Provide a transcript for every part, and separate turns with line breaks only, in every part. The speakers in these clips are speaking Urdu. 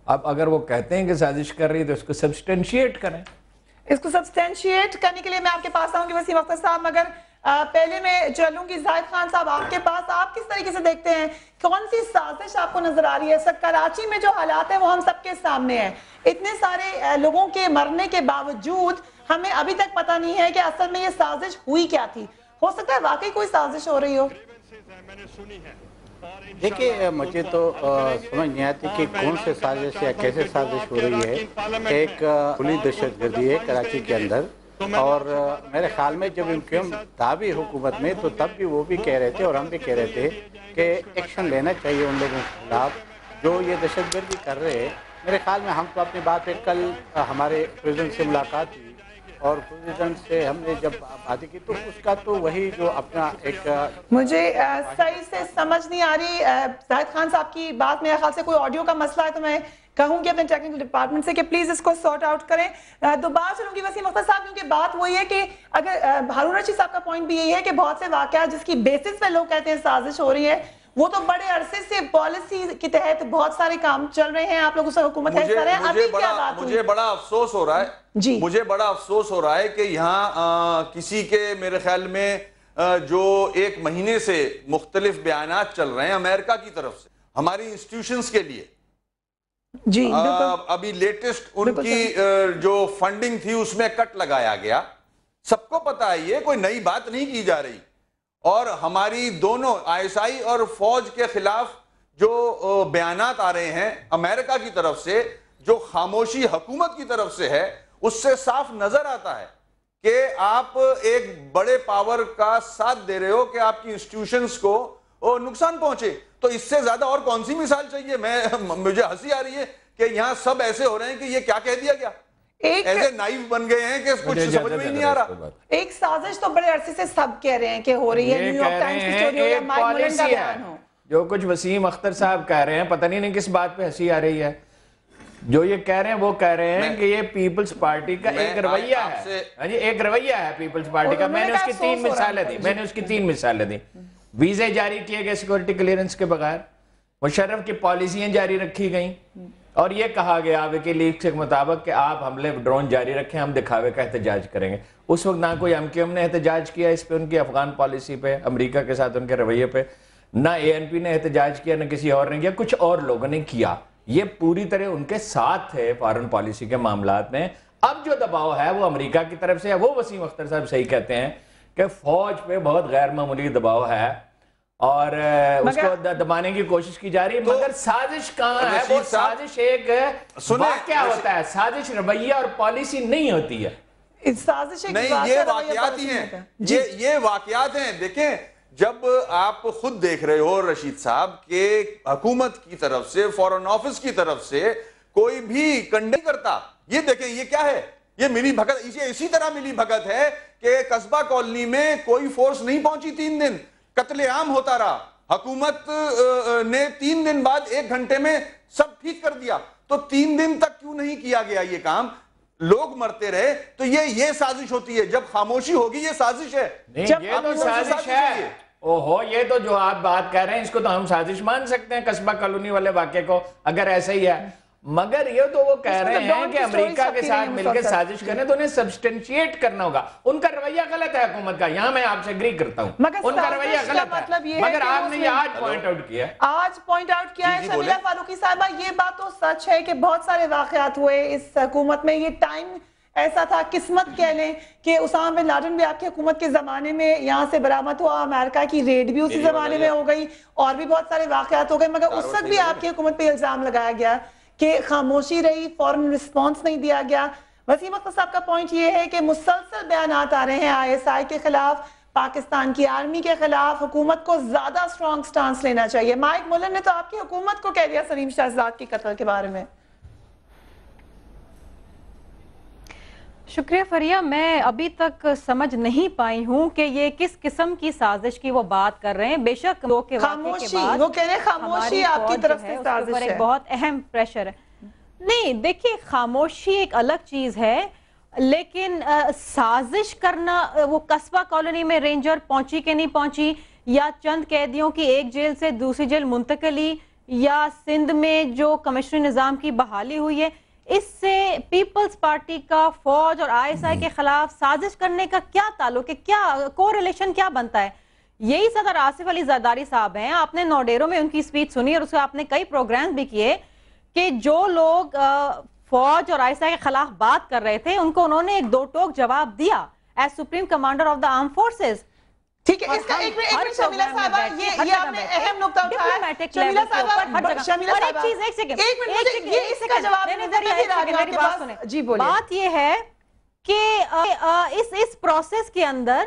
اب اگر وہ کہتے ہیں کہ سازش کر رہی ہے تو اس کو سبسٹینشیٹ کریں.
اس کو سبسٹینشیٹ کرنے کے لیے میں آپ کے پاس آؤں گی وسیم اختر صاحب، مگر پہلے میں چلوں گی زاہد خان صاحب آپ کے پاس. آپ کس طریقے سے دیکھتے ہیں کون سی سازش آپ کو نظر آ رہی ہے؟ کراچی میں جو حالات ہیں وہ ہم سب کے سامنے ہیں، اتنے سارے لوگوں کے مرنے کے باوجود ہمیں ابھی تک پتہ نہیں ہے کہ اصل میں یہ سازش ہوئی کیا تھی. ہو سکتا ہے واقعی کوئی سازش ہو رہی ہو.
دیکھیے مجھے تو سمجھ نہیں آتی کہ کون سے سازش یا کیسے سازش ہو رہی ہے. ایک کھلی دہشت گردی ہے کراچی کے اندر، اور میرے خیال میں جب امکان تھا بھی حکومت میں تو تب بھی وہ بھی کہہ رہے تھے اور ہم بھی کہہ رہے تھے کہ ایکشن لینا چاہیے ان لوگوں کے خلاف جو یہ دہشت گردی کر رہے ہیں. میرے خیال میں ہم تو اپنی بات پہ کل ہمارے پریزیڈنٹ سے ملاقات ہوئی اور پریزیڈنٹ سے ہم نے جب باتیں کی تو اس کا تو وہی جو اپنا ایک
مجھے صحیح سے سمجھ نہیں آ رہی زاہد خان صاحب کی بات. میرے خیال سے کوئی آڈیو کا مسئلہ ہے تو میں کہوں گی اپنے ٹیکنیکل ڈپارٹمنٹ سے کہ پلیز اس کو سارٹ آؤٹ کریں. دوبارہ چلوں گی وسیم اختر صاحب، کیونکہ بات وہی ہے کہ اگر ہارون رشید صاحب کا پوائنٹ بھی یہی ہے کہ بہت سے واقعات جس کی بیسس پہ لوگ کہتے ہیں سازش ہو رہی ہے، وہ تو بڑے عرصے سے پالیسی کے تحت بہت سارے کام چل رہے ہیں. آپ لوگ اس سے حکومت ہے کر رہے ہیں. ابھی کیا بات ہوئی؟
مجھے بڑا افسوس ہو رہا ہے
جی،
مجھے بڑا افسوس ہو رہا ہے کہ یہاں کسی کے میرے خیال میں جو ایک مہینے سے مختلف بیانات چل رہے ہیں امریکہ کی طرف سے ہماری انسٹیٹیوشنز کے لیے.
جی
ابھی لیٹسٹ ان کی جو فنڈنگ تھی اس میں کٹ لگایا گیا. سب کو پتا ہے یہ کوئی نئی بات نہیں کی جا رہی. اور ہماری دونوں ISI اور فوج کے خلاف جو بیانات آ رہے ہیں امریکہ کی طرف سے، جو خاموشی حکومت کی طرف سے ہے، اس سے صاف نظر آتا ہے کہ آپ ایک بڑے پاور کا ساتھ دے رہے ہو کہ آپ کی انسٹیٹیوشنز کو نقصان پہنچے. تو اس سے زیادہ اور کون سی مثال چاہیے؟ مجھے ہنسی آ رہی ہے کہ یہاں سب ایسے ہو رہے ہیں کہ یہ کیا کہہ دیا گیا، ایسے نائیو بن گئے ہیں کہ کچھ سمجھ میں ہی نہیں آ رہا.
ایک سازش تو بڑے عرصے سے سب کہہ رہے ہیں کہ ہو رہی ہے. نیو یارک ٹائمز کی سٹوری ہو یا مائک مولن کا بیان ہو،
جو کچھ وسیم اختر صاحب کہہ رہے ہیں پتہ نہیں کس بات پہ ہنسی آ رہی ہے. جو یہ کہہ رہے ہیں وہ کہہ رہے ہیں کہ یہ پیپلز پارٹی کا ایک رویہ ہے. ایک رویہ ہے پیپلز پارٹی کا. میں نے اس کی تین مثالیں دی. ویزے جاری کیے گئے سیکورٹی کلیئرنس کے بغیر، مشرف کی پالیسیاں جاری رکھی گئیں، اور یہ کہا گیا وکی لیکس کے مطابق کہ آپ حملے ڈرون جاری رکھیں، ہم دکھاوے کا احتجاج کریں گے. اس وقت نہ کوئی MQM نے احتجاج کیا اس پہ، ان کی افغان پالیسی پہ، امریکہ کے ساتھ ان کے رویے پہ، نہ ANP نے احتجاج کیا، نہ کسی اور نے کیا، کچھ اور لوگوں نے کیا. یہ پوری طرح ان کے ساتھ تھے فارن پالیسی کے معاملات میں. اب جو دباؤ ہے وہ امریکہ کی طرف سے ہے. وہ وسیم اختر صاحب صحیح کہتے ہیں کہ فوج پہ بہت غیر معمولی دباؤ ہے اور اس کو دبانے کی کوشش کی جا رہی ہے. مگر سازش کہاں ہے؟ وہ سازش ایک واقعہ ہوتا ہے، سازش رویہ اور پالیسی نہیں ہوتی ہے.
نہیں، یہ واقعات ہی ہیں، یہ واقعات ہیں. دیکھیں، جب آپ خود دیکھ رہے ہو رشید صاحب کہ حکومت کی طرف سے، فورن آفس کی طرف سے کوئی بھی کنڈیم کرتا. یہ دیکھیں یہ کیا ہے؟ یہ ملی بھگت. اسی طرح ملی بھگت ہے کہ قصبہ کالونی میں کوئی فورس نہیں پہنچی، 3 دن قتل عام ہوتا رہا. حکومت نے 3 دن بعد 1 گھنٹے میں سب ٹھیک کر دیا. تو 3 دن تک کیوں نہیں کیا گیا یہ کام؟ لوگ مرتے رہے. تو یہ سازش ہوتی ہے. جب خاموشی ہوگی یہ سازش ہے.
یہ تو سازش ہے. یہ تو جو آپ بات کہہ رہے ہیں اس کو تو ہم سازش مان سکتے ہیں، قصبہ کالونی والے واقعے کو، اگر ایسا ہی ہے. مگر یہ تو وہ کہہ رہے ہیں کہ امریکہ کے ساتھ مل کے سازش کرنے تو انہیں سبسٹینشیٹ کرنا ہوگا. ان کا رویہ غلط ہے حکومت کا، یہاں میں آپ سے اگری کرتا ہوں. ان کا رویہ غلط ہے، مگر آپ نے یہ آج پوائنٹ
آؤٹ کیا ہے. شمیلہ فاروقی صاحبہ، یہ بات تو سچ ہے کہ بہت سارے واقعات ہوئے اس حکومت میں. یہ ٹائم ایسا تھا، قسمت کہہ لیں کہ اسامہ بن لادن بھی آپ کی حکومت کے زمانے میں یہاں سے برآمد ہوا، امریکہ کی ریڈ بھی اسی زمانے میں ہو گئی، اور بھی بہت سارے واقعات ہو گئے. مگر اس وقت بھی آپ کی حکومت پہ الزام لگایا گیا کہ خاموشی رہی، فوراً رسپانس نہیں دیا گیا. وسیم اختر صاحب کا پوائنٹ یہ ہے کہ مسلسل بیانات آ رہے ہیں ISI کے خلاف، پاکستان کی آرمی کے خلاف. حکومت کو زیادہ اسٹرانگ سٹانس لینا چاہیے. مائک مولن نے تو آپ کی حکومت کو کہہ دیا سلیم شہزاد کی قتل کے بارے میں.
شکریہ فریہ. میں ابھی تک سمجھ نہیں پائی ہوں کہ یہ کس قسم کی سازش کی وہ بات کر رہے ہیں. بے شک وہ کے واقعے کے بعد
وہ کہہ رہے ہیں خاموشی آپ کی طرف سے سازش ہے،
ایک بہت اہم پریشر ہے. نہیں دیکھیے، خاموشی ایک الگ چیز ہے، لیکن سازش کرنا، وہ قصبہ کالونی میں رینجر پہنچی کہ نہیں پہنچی، یا چند قیدیوں کی ایک جیل سے دوسری جیل منتقلی، یا سندھ میں جو کمشنری نظام کی بحالی ہوئی ہے، اس سے پیپلز پارٹی کا فوج اور آئی ایس آئی کے خلاف سازش کرنے کا کیا تعلق ہے؟ کیا کو ریلیشن کیا بنتا ہے؟ یہی صدر آصف علی زرداری صاحب ہیں، آپ نے نوڈیرو میں ان کی سپیچ سنی اور اس کو آپ نے کئی پروگرام بھی کیے کہ جو لوگ فوج اور آئی ایس آئی کے خلاف بات کر رہے تھے ان کو انہوں نے ایک دو ٹوک جواب دیا as supreme commander of the arm forces.
ٹھیک ہے، اس کا ایک منٹ شمیلہ صاحبہ، یہ آپ نے اہم نقطہ اٹھایا. شمیلہ صاحبہ یہ اس کا جواب میری بات سنیں. جی بولیے.
بات یہ ہے کہ اس پروسیس کے اندر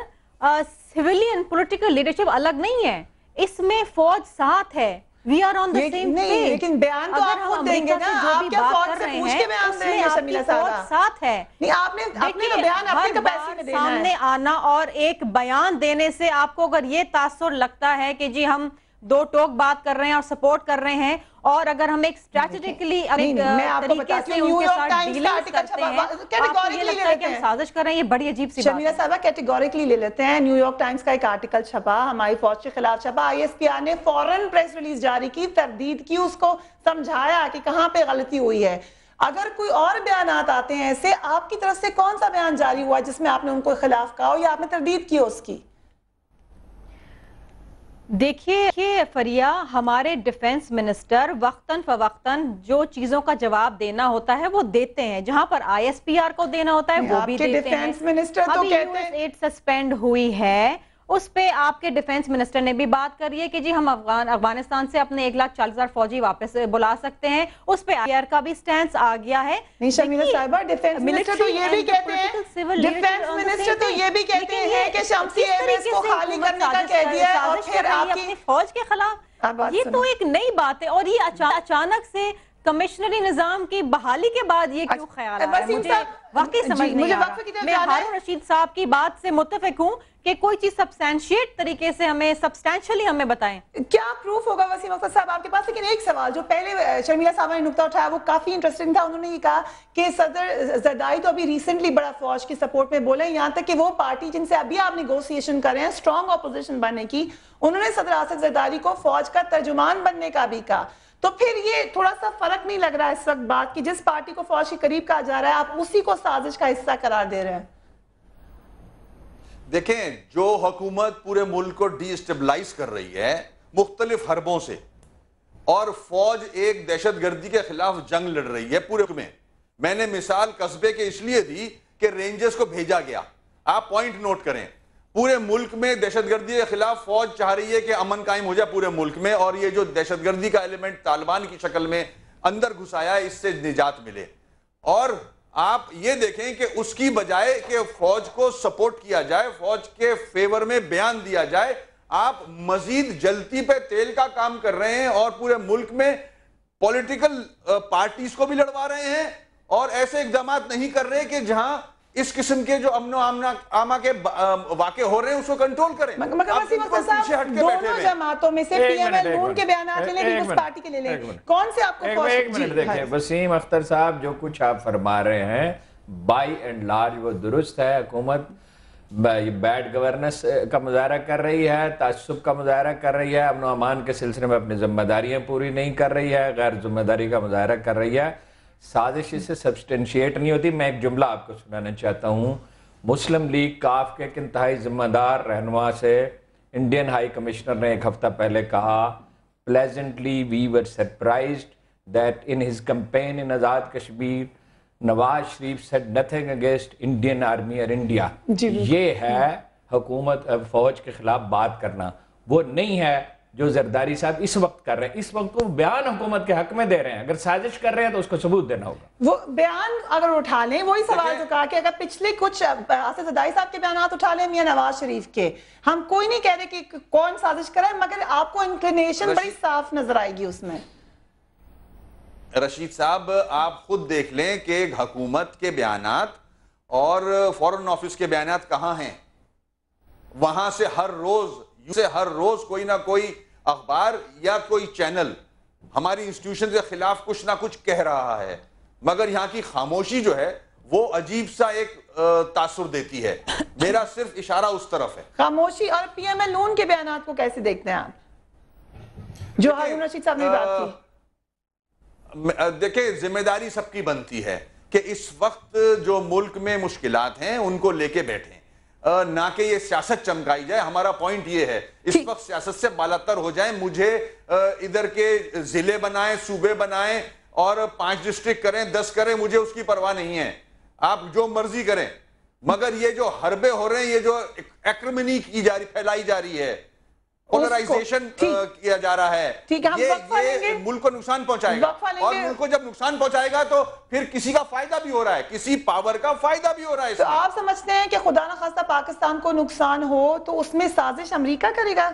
سیویلین پولیٹیکل لیڈرشپ الگ نہیں ہے، اس میں فوج ساتھ ہے. We are on the same page.
لیکن بیان تو آپ خود دیں گے نا، آپ کیا فوج سے پوچھ کے بیان دیں گے؟ شمیلہ صاحبہ
فوج ساتھ ہے.
نہیں، آپ نے اپنے بیان اپنی کیپیسٹی میں دینا ہے.
سامنے آنا اور ایک بیان دینے سے آپ کو اگر یہ تاثر لگتا ہے کہ جی ہم دو ٹوک بات کر رہے ہیں اور سپورٹ کر رہے ہیں، اور اگر ہم ایک اسٹریٹجکلی
میں آپ کو بتاتی ہوں، نیو یارک ٹائمز کا آرٹیکل چھپا کیٹیگوریکلی لے لیتے ہیں.
سازش کر رہے ہیں، یہ بڑی عجیب سی بات ہے.
شمیلہ صاحبہ کیٹیگوریکلی لے لیتے ہیں. نیو یارک ٹائمز کا ایک آرٹیکل چھپا، ہماری فوج کے خلاف چھپا. آئی ایس پی آر نے فوراً پریس ریلیز جاری کی، تردید کی، اس کو سمجھایا کہ کہاں پہ غلطی ہوئی ہے. اگر کوئی اور بیانات آتے ہیں ایسے، آپ کی طرف سے کون سا بیان جاری ہوا جس میں آپ نے ان کو خلاف کہا ہو یا آپ نے تردید کی ہو اس کی؟
دیکھیے فریہ، ہمارے ڈیفنس منسٹر وقتاً فوقتاً جو چیزوں کا جواب دینا ہوتا ہے وہ دیتے ہیں. جہاں پر آئی ایس پی آر کو دینا ہوتا ہے وہ بھی دیتے ہیں.
ڈیفنس منسٹر تو کہتے ہیں
ایڈ سسپینڈ ہوئی ہے، اس پہ آپ کے ڈیفنس منسٹر نے بھی بات کری ہے کہ جی ہم افغانستان سے اپنے 1,40,000 فوجی واپس بلا سکتے ہیں. اس پہ آئی آر کا بھی سٹینس آ گیا ہے.
نہیں شمیلہ صاحبہ، ڈیفنس منسٹر تو یہ بھی کہتے ہیں کہ شمسی ایم ایس کو خالی کرنے کا کہہ دیا ہے اور پھر آپ کی
فوج کے خلاف. یہ تو ایک نئی بات ہے، اور یہ اچانک سے کمشنری نظام کی بحالی کے بعد یہ کیوں خیال آ رہا ہے؟ مجھے واقعی سمجھ نہیں آ رہا. میں ہارون رشید صاحب کی بات سے متفق ہوں کہ کوئی چیز سبسٹینشیٹ طریقے سے سبسٹینشلی ہمیں بتائیں.
کیا پروف ہوگا وسیم اختر صاحب آپ کے پاس؟ لیکن ایک سوال جو پہلے شرمیلہ صاحبہ نے نکتہ اٹھایا وہ کافی انٹرسٹنگ تھا. انہوں نے یہ کہا کہ صدر زرداری تو ابھی ریسنٹلی بڑا فوج کی سپورٹ میں بولے، یہاں تک کہ وہ پارٹی جن سے ابھی آپ نیگوسیشن کر رہے ہیں اسٹرانگ اپوزیشن بننے کی، انہوں نے صدر آصف زرداری کو فوج کا ترجمان بننے کا بھی کہا. تو پھر یہ تھوڑا سا فرق نہیں لگ رہا اس وقت بات کہ جس پارٹی کو فوج کے قریب کہا جا رہا ہے آپ اسی کو سازش کا حصہ قرار دے رہے ہیں؟
دیکھیں، جو حکومت پورے ملک کو ڈی اسٹیبلائز کر رہی ہے مختلف حربوں سے، اور فوج ایک دہشت گردی کے خلاف جنگ لڑ رہی ہے پورے ملک میں نے مثال قصبے کے اس لیے دی کہ رینجرز کو بھیجا گیا. آپ پوائنٹ نوٹ کریں، پورے ملک میں دہشت گردی کے خلاف فوج چاہ رہی ہے کہ امن قائم ہو جائے پورے ملک میں، اور یہ جو دہشت گردی کا ایلیمنٹ طالبان کی شکل میں اندر گھسایا ہے اس سے نجات ملے. اور آپ یہ دیکھیں کہ اس کی بجائے کہ فوج کو سپورٹ کیا جائے، فوج کے فیور میں بیان دیا جائے، آپ مزید جلتی پہ تیل کا کام کر رہے ہیں اور پورے ملک میں پولیٹیکل پارٹیز کو بھی لڑوا رہے ہیں، اور ایسے اقدامات نہیں کر رہے کہ جہاں اس قسم کے جو امن و آمہ کے واقع ہو رہے ہیں اس کو کنٹرول کریں.
مگر وسیم اختر صاحب، دونوں جماعتوں میں سے پی ایم ایل نون کے بیانات لے لیں، پیپلز پارٹی کے لے لیں، کون سے آپ کو فوج؟
ایک منٹ دیکھیں وسیم اختر صاحب، جو کچھ آپ فرما رہے ہیں بائی اینڈ لارج وہ درست ہے. حکومت بیڈ گورننس کا مظاہرہ کر رہی ہے، تعصب کا مظاہرہ کر رہی ہے، امن و امان کے سلسلے میں اپنی ذمہ داریاں پوری نہیں کر رہی ہے، غیر ذمہ داری کا مظاہرہ کر رہی ہے. سازش اس سے سبسٹینشیٹ نہیں ہوتی. میں ایک جملہ آپ کو سنانا چاہتا ہوں. مسلم لیگ کاف کے ایک انتہائی ذمہ دار رہنما سے انڈین ہائی کمشنر نے ایک ہفتہ پہلے کہا، pleasantly we were surprised that in his campaign in Azad Kashmir Nawaz Sharif said nothing against Indian Army or India. یہ ہے حکومت فوج کے خلاف بات کرنا، وہ نہیں ہے جو زرداری صاحب اس وقت کر رہے ہیں. اس وقت وہ بیان حکومت کے حق میں دے رہے ہیں. اگر سازش کر رہے ہیں تو اس کو ثبوت دینا ہوگا.
وہ بیان اگر اٹھا لیں، وہی سوال جو کہا کہ اگر پچھلے کچھ آصف زرداری صاحب کے بیانات اٹھا لیں میاں نواز شریف کے، ہم کوئی نہیں کہہ رہے کہ کون سازش کرے، مگر آپ کو انکلینیشن بڑی صاف نظر آئے گی اس میں.
رشید صاحب، آپ خود دیکھ لیں کہ حکومت کے بیانات اور فورن آفس کے بیانات کہاں ہیں. وہاں سے ہر روز کوئی نہ کوئی اخبار یا کوئی چینل ہماری انسٹیٹیوشن کے خلاف کچھ نہ کچھ کہہ رہا ہے، مگر یہاں کی خاموشی جو ہے وہ عجیب سا ایک تاثر دیتی ہے. میرا صرف اشارہ اس طرف ہے.
خاموشی. اور پی ایم ایل نون کے بیانات کو کیسے دیکھتے ہیں آپ؟ جو ہارون رشید صاحب نے بات کی.
دیکھیں ذمہ داری سب کی بنتی ہے کہ اس وقت جو ملک میں مشکلات ہیں ان کو لے کے بیٹھیں, نہ کہ یہ سیاست چمکائی جائے. ہمارا پوائنٹ یہ ہے اس وقت سیاست سے بالاتر ہو جائیں. مجھے ادھر کے ضلع بنائیں, صوبے بنائیں اور 5 ڈسٹرکٹ کریں, 10 کریں, مجھے اس کی پرواہ نہیں ہے. آپ جو مرضی کریں, مگر یہ جو حربے ہو رہے ہیں, یہ جو ایکرمنی کی جا رہی, پھیلائی جا رہی ہے, پولرائزیشن کیا جا رہا ہے, یہ ملک کو نقصان پہنچائے گا. اور ملک کو جب نقصان پہنچائے گا تو پھر کسی کا فائدہ بھی ہو رہا ہے, کسی پاور کا فائدہ بھی ہو رہا ہے.
تو آپ سمجھتے ہیں کہ خدا نہ خواستہ پاکستان کو نقصان ہو تو اس میں سازش امریکہ کرے گا؟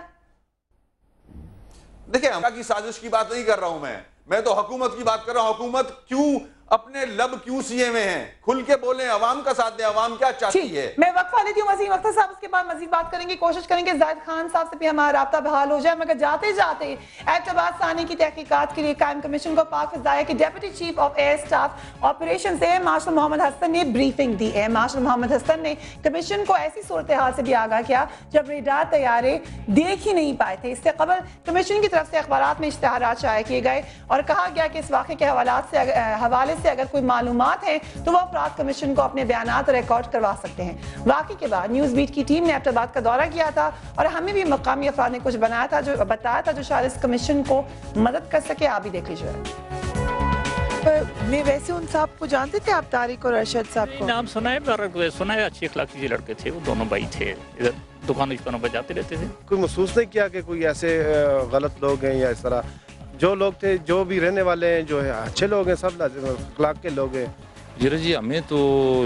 دیکھیں امریکہ کی سازش کی بات نہیں کر رہا ہوں میں تو حکومت کی بات کر رہا ہوں. حکومت کیوں اپنے لب کیوں سیے میں ہیں؟ کھل کے بولیں, عوام کا ساتھ دیں, عوام کیا چاہتی ہے.
میں وقفہ لیتی ہوں وسیم اختر صاحب, اس کے بعد مزید بات کریں گے, کوشش کریں گے زاہد خان صاحب سے بھی ہمارا رابطہ بحال ہو جائے. مگر جاتے جاتے ایبٹ عباس ثانی کی تحقیقات کے لیے قائم کمیشن کو پاک فضائیہ کے deputy chief of air staff operations air marshal Muhammad Hassan نے بریفنگ دی ہے. مارشل محمد حسن نے کمیشن کو ایسی صورتحال سے بھی آگاہ کیا جب ریڈار طیارے دیکھ ہی نہیں پائے تھے. اس سے قبل کمیشن کی طرف سے اخبارات میں اشتہارات شائع کیے گئے اور کہا گیا کہ اس واقعے کے حوالے سے اگر کوئی معلومات ہیں تو وہ افراد کمیشن کو اپنے بیانات ریکارڈ کروا سکتے ہیں. واقعے کے بعد نیوز بیٹ کی ٹیم نے ایبٹ آباد کا دورہ کیا تھا اور ہمیں بھی مقامی افراد نے کچھ بتایا تھا جو شاید اس کمیشن کو مدد کر سکے. آپ بھی دیکھ لیجیے. میں ویسے ان صاحب کو جانتے تھے آپ, طارق اور ارشد صاحب کو؟
نام سنا ہے, اچھی اخلاقی لڑکے تھے, وہ دونوں بھائی تھے, ادھر دکانوں پر جاتے رہتے تھے.
کوئی محسوس نہیں کیا کہ کوئی ایسے غلط لوگ ہیں یا اس طرح؟ جو لوگ تھے, جو بھی رہنے والے ہیں, جو ہے اچھے لوگ ہیں, سب اخلاق کے لوگ ہیں.
جی ہمیں تو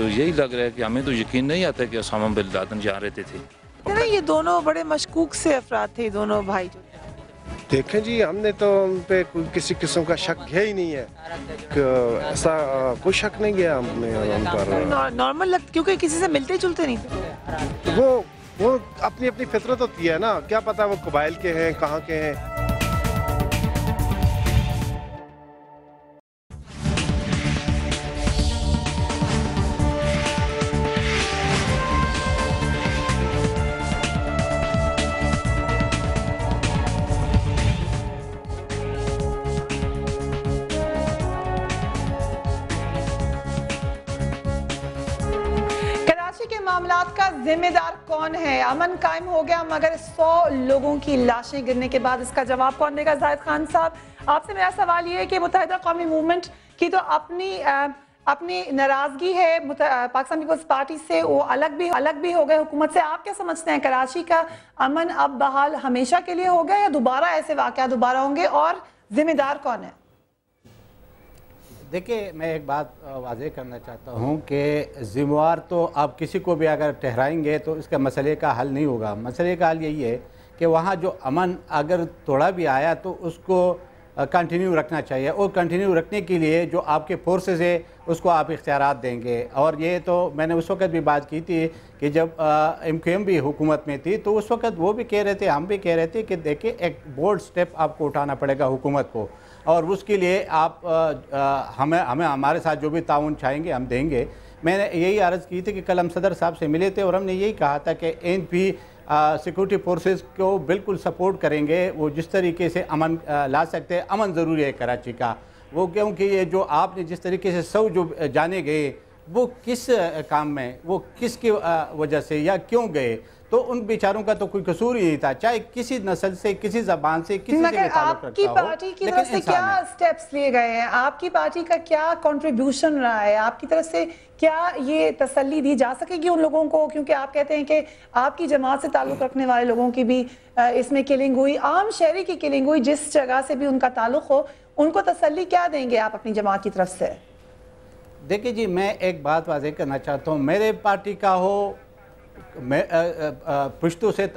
یہی لگ رہا ہے کہ ہمیں تو یقین نہیں آتا کہ اسامہ بن لادن جہاں رہتے تھے.
یہ دونوں بڑے مشکوک سے افراد تھے, دونوں بھائی.
دیکھیں جی, ہم نے تو ان پہ کسی قسم کا شک ہے ہی نہیں ہے, ایسا کوئی شک نہیں گیا ہم نے ان پر.
نارمل لگتا کیونکہ کسی سے ملتے جلتے نہیں تھے.
وہ اپنی اپنی فطرت ہوتی ہے نا, کیا پتا وہ قبائل کے ہیں, کہاں کے ہیں.
معاملات کا ذمہ دار کون ہے؟ امن قائم ہو گیا مگر 100 لوگوں کی لاشیں گرنے کے بعد اس کا جواب کون دے گا؟ زاہد خان صاحب, آپ سے میرا سوال یہ ہے کہ متحدہ قومی موومنٹ کی تو اپنی ناراضگی ہے پاکستان پیپلز پارٹی سے, وہ الگ بھی ہو گئے حکومت سے. آپ کیا سمجھتے ہیں کراچی کا امن اب بحال ہمیشہ کے لیے ہو گیا یا دوبارہ ایسے واقعات دوبارہ ہوں گے, اور ذمہ دار کون ہے؟
دیکھیں, میں ایک بات واضح کرنا چاہتا ہوں کہ ذمہ وار تو آپ کسی کو بھی اگر ٹھہرائیں گے تو اس کا مسئلے کا حل نہیں ہوگا. مسئلے کا حل یہی ہے کہ وہاں جو امن اگر توڑا بھی آیا تو اس کو کنٹینیو رکھنا چاہیے, اور کنٹینیو رکھنے کے لیے جو آپ کے فورسز ہے اس کو آپ اختیارات دیں گے. اور یہ تو میں نے اس وقت بھی بات کی تھی کہ جب ایم کیو ایم بھی حکومت میں تھی تو اس وقت وہ بھی کہہ رہے تھے, ہم بھی کہہ رہے تھے کہ دیکھیں ایک بولڈ سٹیپ آپ کو اٹھانا پڑے گا حکومت کو, اور اس کے لیے آپ ہمیں ہمارے ساتھ جو بھی تعاون چاہیں گے ہم دیں گے. میں نے یہی عرض کی تھی کہ کل ہم صدر صاحب سے ملے تھے اور ہم نے یہی کہا تھا کہ این پی سیکورٹی فورسز کو بالکل سپورٹ کریں گے, وہ جس طریقے سے امن لا سکتے ہیں. امن ضروری ہے کراچی کا, وہ کیونکہ یہ جو آپ نے جس طریقے سے 100 جو جانے گئے وہ کس کام میں, وہ کس کی وجہ سے یا کیوں گئے, تو ان بیچاروں کا تو کوئی قصور ہی نہیں تھا, چاہے کسی نسل سے, کسی زبان سے, کسی سے بھی تعلق رکھتا ہو.
آپ کی پارٹی کی طرف سے کیا سٹیپس لیے گئے ہیں؟ آپ کی پارٹی کا کیا کنٹریبیوشن رہا ہے؟ آپ کی طرف سے کیا یہ تسلی دی جا سکے گی ان لوگوں کو, کیونکہ آپ کہتے ہیں کہ آپ کی جماعت سے تعلق رکھنے والے لوگوں کی بھی اس میں کلنگ ہوئی, عام شہری کی کلنگ ہوئی, جس جگہ سے بھی ان کا تعلق ہو, ان کو تسلی کیا دیں گے آپ اپنی جماعت کی طرف سے؟
دیکھیں جی, میں ایک بات واضح کرنا چاہتا ہوں, میرے پارٹی کا ہو, میں پشتو سے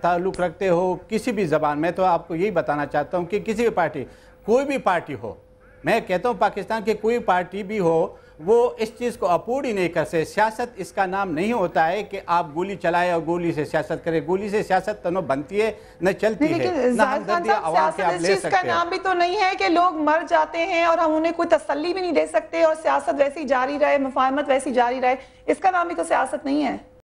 تعلق رکھتے ہو, کسی بھی زبان میں, تو آپ کو یہی بتانا چاہتا ہوں کہ کسی بھی پارٹی, کوئی بھی پارٹی ہو, میں کہتا ہوں پاکستان کی کوئی پارٹی بھی ہو, وہ اس چیز کو اپورڈ ہی نہیں کر سکتے. سیاست اس کا نام نہیں ہوتا ہے کہ آپ گولی چلائیں اور گولی سے سیاست کریں. گولی سے سیاست تو نہ بنتی ہے نہ چلتی ہے, نہ ہمدردی عوام سے آپ لے سکتے ہیں.
اس کا نام بھی تو نہیں ہے کہ لوگ مر جاتے ہیں اور ہم انہیں کوئی تسلی بھی نہیں دے سکتے اور سیاست ویسی جاری رہے, مفاہمت ویسی جاری رہے. اس کا نام بھی تو سیاست نہیں ہے.